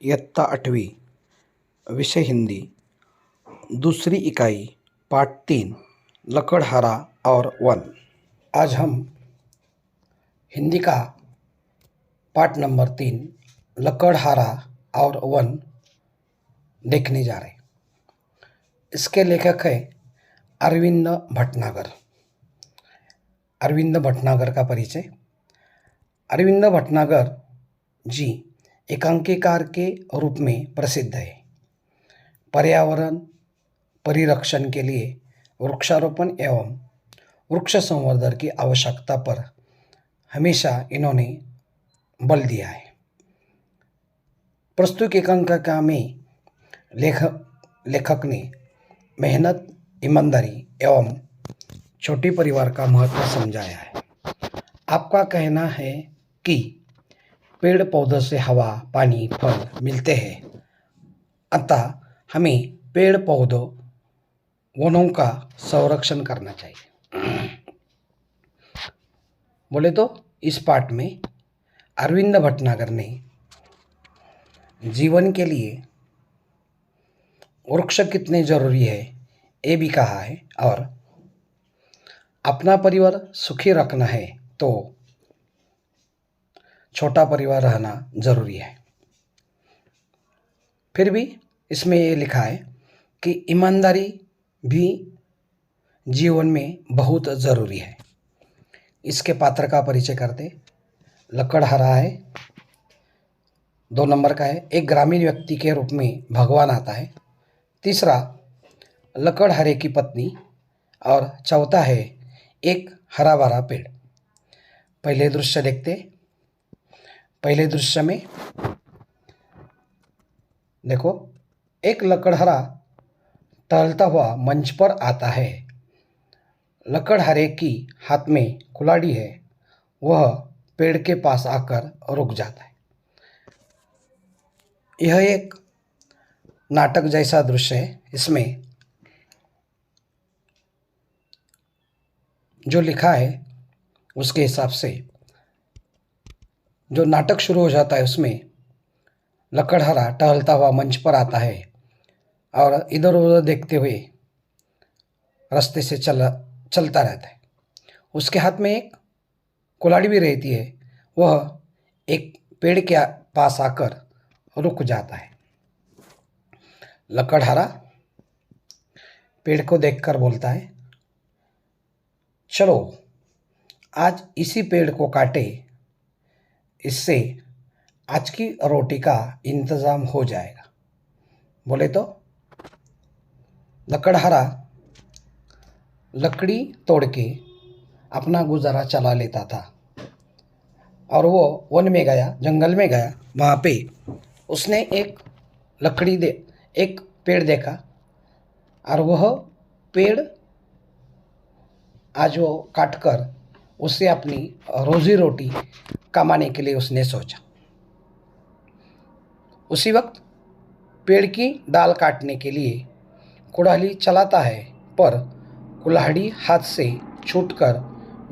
इयत्ता 8वीं विषय हिंदी दूसरी इकाई पाठ 3 लकड़हारा और वन। आज हम हिंदी का पाठ नंबर 3 लकड़हारा और वन देखने जा रहे हैं। इसके लेखक है अरविंद भटनागर। अरविंद भटनागर का परिचय। अरविंद भटनागर जी एकांकीकार के रूप में प्रसिद्ध है। पर्यावरण परिरक्षण के लिए वृक्षारोपण एवं वृक्ष संवर्धन की आवश्यकता पर हमेशा इन्होंने बल दिया है। प्रस्तुत एकांकिका में लेखक ने मेहनत, ईमानदारी एवं छोटे परिवार का महत्व समझाया है। आपका कहना है कि पेड़ पौधों से हवा, पानी, फल मिलते हैं, अतः हमें पेड़ पौधों वनों का संरक्षण करना चाहिए। बोले तो इस पाठ में अरविंद भटनागर ने जीवन के लिए वृक्ष कितने जरूरी है ये भी कहा है, और अपना परिवार सुखी रखना है तो छोटा परिवार रहना जरूरी है। फिर भी इसमें ये लिखा है कि ईमानदारी भी जीवन में बहुत ज़रूरी है। इसके पात्र का परिचय करते। लकड़हारा है, 2 नंबर का है, एक ग्रामीण व्यक्ति के रूप में भगवान आता है। तीसरा लकड़हारे की पत्नी, और चौथा है एक हरा भरा पेड़। पहले दृश्य देखते। पहले दृश्य में देखो, एक लकड़हारा टहलता हुआ मंच पर आता है। लकड़हारे की हाथ में कुल्हाड़ी है। वह पेड़ के पास आकर रुक जाता है। यह एक नाटक जैसा दृश्य है। इसमें जो लिखा है उसके हिसाब से जो नाटक शुरू हो जाता है उसमें लकड़हारा टहलता हुआ मंच पर आता है और इधर उधर देखते हुए रास्ते से चलता रहता है। उसके हाथ में एक कुल्हाड़ी भी रहती है। वह एक पेड़ के पास आकर रुक जाता है। लकड़हारा पेड़ को देखकर बोलता है, चलो आज इसी पेड़ को काटे, इससे आज की रोटी का इंतज़ाम हो जाएगा। बोले तो लकड़हारा लकड़ी तोड़ के अपना गुजारा चला लेता था, और वो वन में गया, जंगल में गया। वहाँ पे उसने एक पेड़ देखा, और वह पेड़ आज वो काटकर उससे अपनी रोजी रोटी कमाने के लिए उसने सोचा। उसी वक्त पेड़ की डाल काटने के लिए कुल्हाड़ी चलाता है, पर कुल्हाड़ी हाथ से छूटकर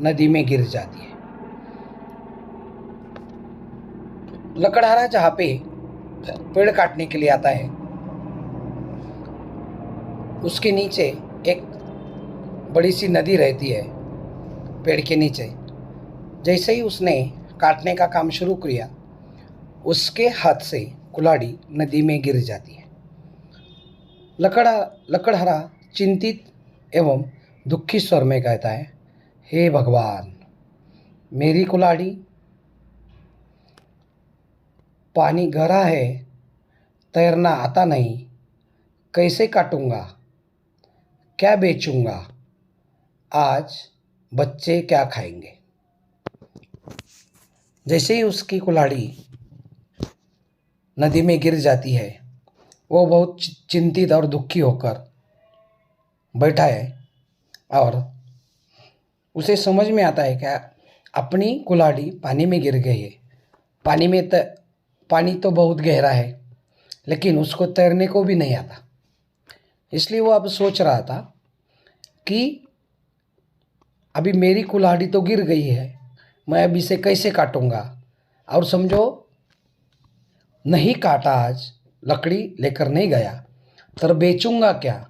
नदी में गिर जाती है। लकड़हारा जहाँ पे पेड़ काटने के लिए आता है उसके नीचे एक बड़ी सी नदी रहती है। पेड़ के नीचे जैसे ही उसने काटने का काम शुरू किया, उसके हाथ से कुल्हाड़ी नदी में गिर जाती है। लकड़हारा चिंतित एवं दुखी स्वर में कहता है, हे भगवान, मेरी कुल्हाड़ी, पानी गहरा है, तैरना आता नहीं, कैसे काटूंगा, क्या बेचूंगा, आज बच्चे क्या खाएंगे। जैसे ही उसकी कुल्हाड़ी नदी में गिर जाती है, वो बहुत चिंतित और दुखी होकर बैठा है, और उसे समझ में आता है कि अपनी कुल्हाड़ी पानी में गिर गई है। पानी तो बहुत गहरा है, लेकिन उसको तैरने को भी नहीं आता। इसलिए वो अब सोच रहा था कि अभी मेरी कुल्हाड़ी तो गिर गई है, मैं अब इसे कैसे काटूंगा। और समझो नहीं काटा आज, लकड़ी लेकर नहीं गया, तो बेचूंगा क्या।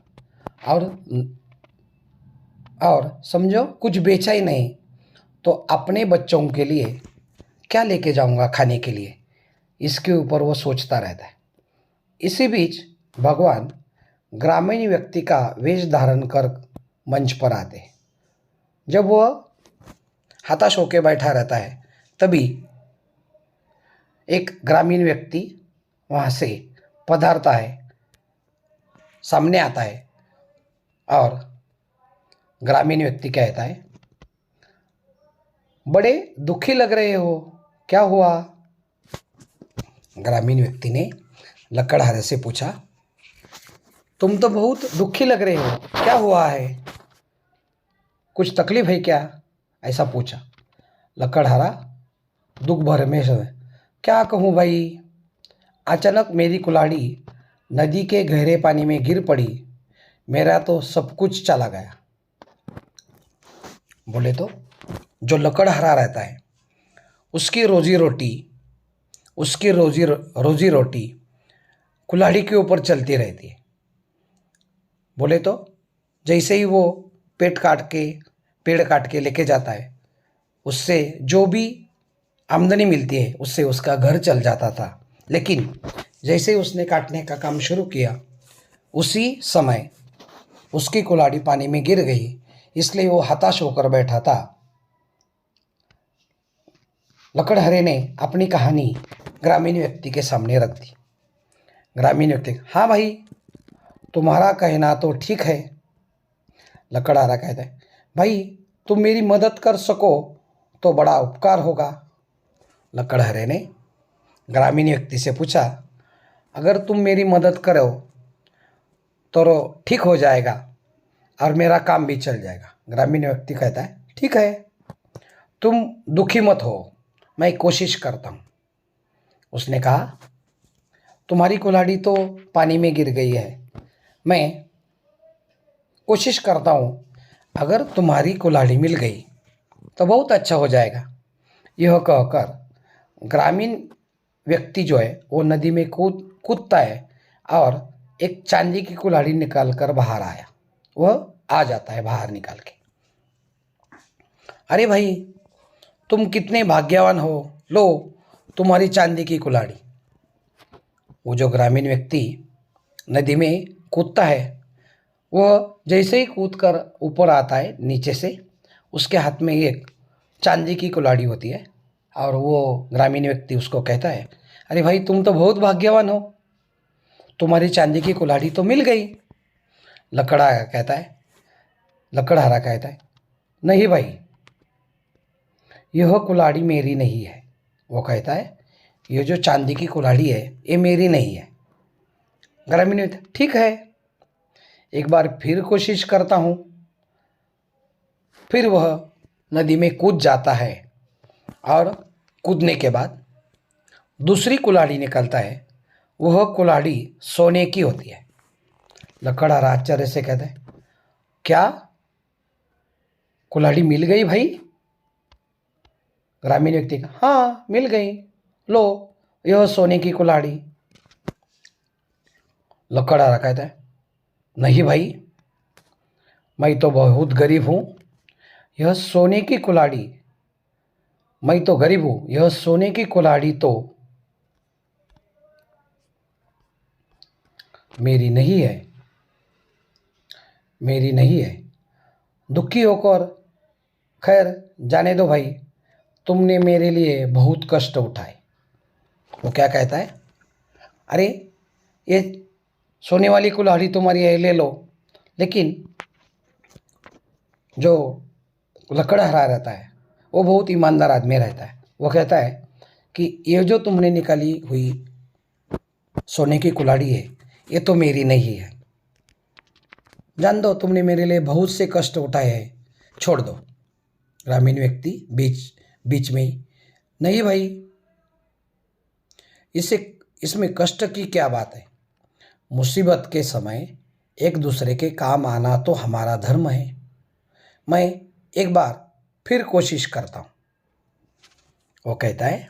और समझो कुछ बेचा ही नहीं तो अपने बच्चों के लिए क्या लेके जाऊंगा खाने के लिए। इसके ऊपर वो सोचता रहता है। इसी बीच भगवान ग्रामीण व्यक्ति का वेश धारण कर मंच पर आते हैं। जब वह हताश होकर बैठा रहता है तभी एक ग्रामीण व्यक्ति वहाँ से पधारता है, सामने आता है और ग्रामीण व्यक्ति कहता है, बड़े दुखी लग रहे हो, क्या हुआ। ग्रामीण व्यक्ति ने लकड़हारे से पूछा, तुम तो बहुत दुखी लग रहे हो, क्या हुआ है, कुछ तकलीफ है क्या, ऐसा पूछा। लकड़हारा दुख भरे में से, क्या कहूँ भाई, अचानक मेरी कुल्हाड़ी नदी के गहरे पानी में गिर पड़ी, मेरा तो सब कुछ चला गया। बोले तो जो लकड़हारा रहता है उसकी रोजी रोटी कुल्हाड़ी के ऊपर चलती रहती है। बोले तो जैसे ही वो पेड़ काट के लेके जाता है, उससे जो भी आमदनी मिलती है उससे उसका घर चल जाता था। लेकिन जैसे ही उसने काटने का काम शुरू किया, उसी समय उसकी कुल्हाड़ी पानी में गिर गई, इसलिए वो हताश होकर बैठा था। लकड़हारे ने अपनी कहानी ग्रामीण व्यक्ति के सामने रख दी। ग्रामीण व्यक्ति, हाँ भाई, तुम्हारा कहना तो ठीक है। लकड़हारा कहता है, भाई तुम मेरी मदद कर सको तो बड़ा उपकार होगा। लकड़हारे ने ग्रामीण व्यक्ति से पूछा, अगर तुम मेरी मदद करो तो ठीक हो जाएगा और मेरा काम भी चल जाएगा। ग्रामीण व्यक्ति कहता है, ठीक है, तुम दुखी मत हो, मैं कोशिश करता हूँ। उसने कहा, तुम्हारी कुल्हाड़ी तो पानी में गिर गई है, मैं कोशिश करता हूँ, अगर तुम्हारी कुल्हाड़ी मिल गई तो बहुत अच्छा हो जाएगा। यह कहकर ग्रामीण व्यक्ति जो है वो नदी में कूदता है और एक चांदी की कुल्हाड़ी निकाल कर बाहर आया। वह आ जाता है बाहर निकाल के। अरे भाई, तुम कितने भाग्यवान हो, लो तुम्हारी चांदी की कुल्हाड़ी। वो जो ग्रामीण व्यक्ति नदी में कूदता है, वह जैसे ही कूद कर ऊपर आता है नीचे से, उसके हाथ में एक चांदी की कुल्हाड़ी होती है और वो ग्रामीण व्यक्ति उसको कहता है, अरे भाई तुम तो बहुत भाग्यवान हो, तुम्हारी चांदी की कुल्हाड़ी तो मिल गई। लकड़हारा कहता है, नहीं भाई, यह कुल्हाड़ी मेरी नहीं है। वो कहता है, यह जो चांदी की कुल्हाड़ी है ये मेरी नहीं है। ग्रामीण व्यक्ति, ठीक है, एक बार फिर कोशिश करता हूँ। फिर वह नदी में कूद जाता है और कूदने के बाद दूसरी कुल्हाड़ी निकलता है। वह कुल्हाड़ी सोने की होती है। लकड़हारा आश्चर्य से कहता है, क्या कुल्हाड़ी मिल गई भाई। ग्रामीण व्यक्ति का, हाँ मिल गई, लो यह सोने की कुल्हाड़ी। लकड़हारा कहता है, नहीं भाई, मैं तो बहुत गरीब हूँ, यह सोने की कुल्हाड़ी, मैं तो गरीब हूँ, यह सोने की कुल्हाड़ी तो मेरी नहीं है। दुखी होकर, खैर जाने दो भाई, तुमने मेरे लिए बहुत कष्ट उठाए। वो क्या कहता है, अरे ये सोने वाली कुल्हाड़ी तुम्हारी है, ले लो। लेकिन जो लकड़हारा रहता है वो बहुत ईमानदार आदमी रहता है। वो कहता है कि ये जो तुमने निकाली हुई सोने की कुल्हाड़ी है ये तो मेरी नहीं है, जान दो, तुमने मेरे लिए बहुत से कष्ट उठाए हैं, छोड़ दो। ग्रामीण व्यक्ति बीच में ही, नहीं भाई, इसमें कष्ट की क्या बात है, मुसीबत के समय एक दूसरे के काम आना तो हमारा धर्म है, मैं एक बार फिर कोशिश करता हूँ। वो कहता है,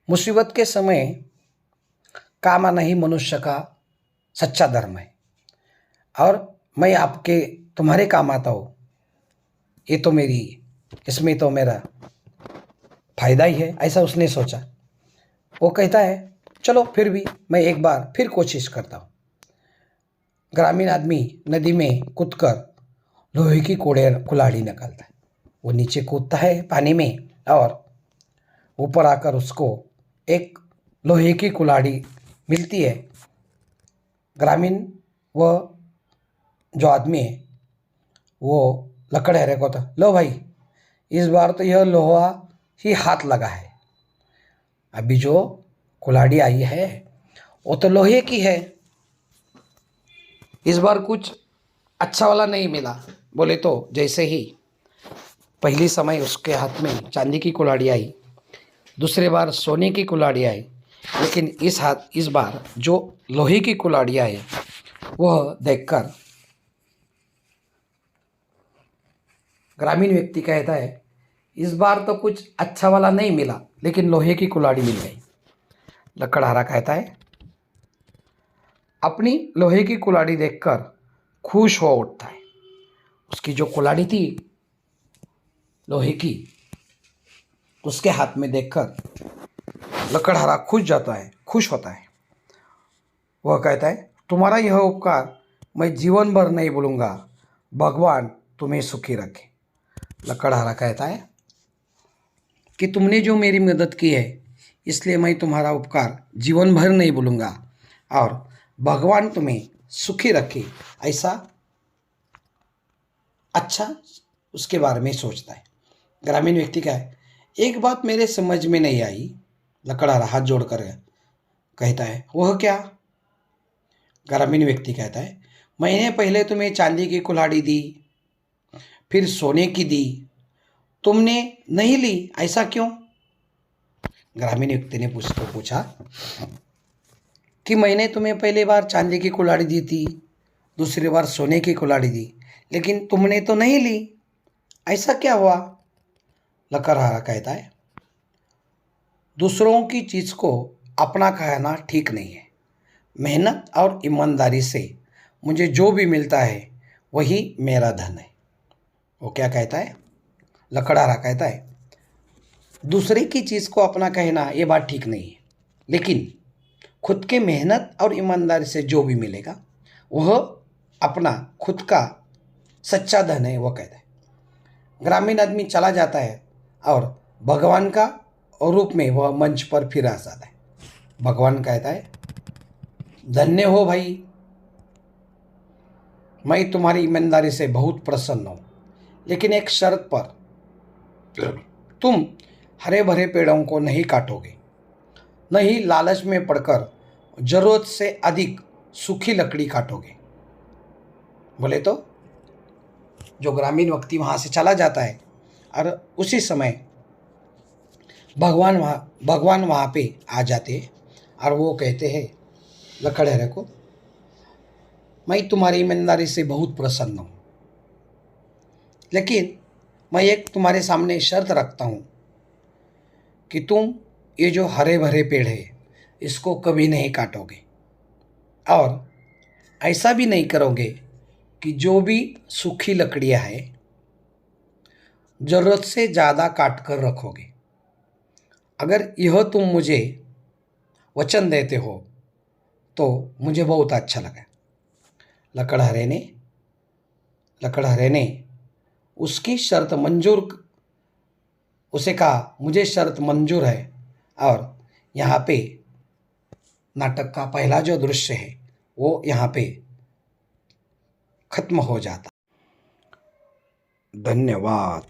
मुसीबत के समय काम आना ही मनुष्य का सच्चा धर्म है और मैं आपके तुम्हारे काम आता हूँ, ये तो मेरी इसमें तो मेरा फायदा ही है, ऐसा उसने सोचा। वो कहता है चलो फिर भी मैं एक बार फिर कोशिश करता हूँ। ग्रामीण आदमी नदी में कूदकर लोहे की कुल्हाड़ी निकालता है। वो नीचे कूदता है पानी में और ऊपर आकर उसको एक लोहे की कुल्हाड़ी मिलती है। ग्रामीण वो जो आदमी है वो लकड़हारे को था, लो भाई इस बार तो यह लोहा ही हाथ लगा है, अभी जो कुल्हाड़ी आई है वो तो लोहे की है, इस बार कुछ अच्छा वाला नहीं मिला। बोले तो जैसे ही पहली समय उसके हाथ में चांदी की कुल्हाड़ी आई, दूसरे बार सोने की कुल्हाड़ी आई, लेकिन इस बार जो लोहे की कुल्हाड़ी आई वह देखकर ग्रामीण व्यक्ति कहता है इस बार तो कुछ अच्छा वाला नहीं मिला, लेकिन लोहे की कुल्हाड़ी मिल गई। लकड़हारा कहता है अपनी लोहे की कुल्हाड़ी देखकर खुश हो उठता है। उसकी जो कुल्हाड़ी थी लोहे की, उसके हाथ में देखकर लकड़हारा खुश होता है। वह कहता है तुम्हारा यह उपकार मैं जीवन भर नहीं भूलूंगा, भगवान तुम्हें सुखी रखे। लकड़हारा कहता है कि तुमने जो मेरी मदद की है इसलिए मैं तुम्हारा उपकार जीवन भर नहीं भूलूंगा और भगवान तुम्हें सुखी रखे, ऐसा अच्छा उसके बारे में सोचता है। ग्रामीण व्यक्ति का है एक बात मेरे समझ में नहीं आई। लकड़हारा हाथ जोड़कर कहता है वह क्या? ग्रामीण व्यक्ति कहता है मैंने पहले तुम्हें चांदी की कुल्हाड़ी दी, फिर सोने की दी, तुमने नहीं ली, ऐसा क्यों? ग्रामीण व्यक्ति ने पूछा कि मैंने तुम्हें पहली बार चांदी की कुल्हाड़ी दी थी, दूसरी बार सोने की कुल्हाड़ी दी, लेकिन तुमने तो नहीं ली, ऐसा क्या हुआ? लकड़हारा कहता है दूसरों की चीज़ को अपना कहना ठीक नहीं है। मेहनत और ईमानदारी से मुझे जो भी मिलता है वही मेरा धन है। वो क्या कहता है? लकड़हारा कहता है दूसरे की चीज़ को अपना कहना ये बात ठीक नहीं है, लेकिन खुद के मेहनत और ईमानदारी से जो भी मिलेगा वह अपना खुद का सच्चा धन है, वो कहता है। ग्रामीण आदमी चला जाता है और भगवान का रूप में वह मंच पर फिर आ जाता है। भगवान कहता है धन्य हो भाई, मैं तुम्हारी ईमानदारी से बहुत प्रसन्न हूँ, लेकिन एक शर्त पर, तुम हरे भरे पेड़ों को नहीं काटोगे, न ही लालच में पड़कर जरूरत से अधिक सूखी लकड़ी काटोगे। बोले तो जो ग्रामीण व्यक्ति वहाँ से चला जाता है और उसी समय भगवान वहाँ पे आ जाते हैं और वो कहते हैं लकड़हारे को मैं तुम्हारी ईमानदारी से बहुत प्रसन्न हूँ, लेकिन मैं एक तुम्हारे सामने शर्त रखता हूँ कि तुम ये जो हरे भरे पेड़ है इसको कभी नहीं काटोगे और ऐसा भी नहीं करोगे कि जो भी सूखी लकड़ियाँ हैं ज़रूरत से ज़्यादा काट कर रखोगे। अगर यह तुम मुझे वचन देते हो तो मुझे बहुत अच्छा लगा। लकड़हारे ने उसकी शर्त उसे कहा मुझे शर्त मंजूर है, और यहाँ पे नाटक का पहला जो दृश्य है वो यहाँ पे खत्म हो जाता। धन्यवाद।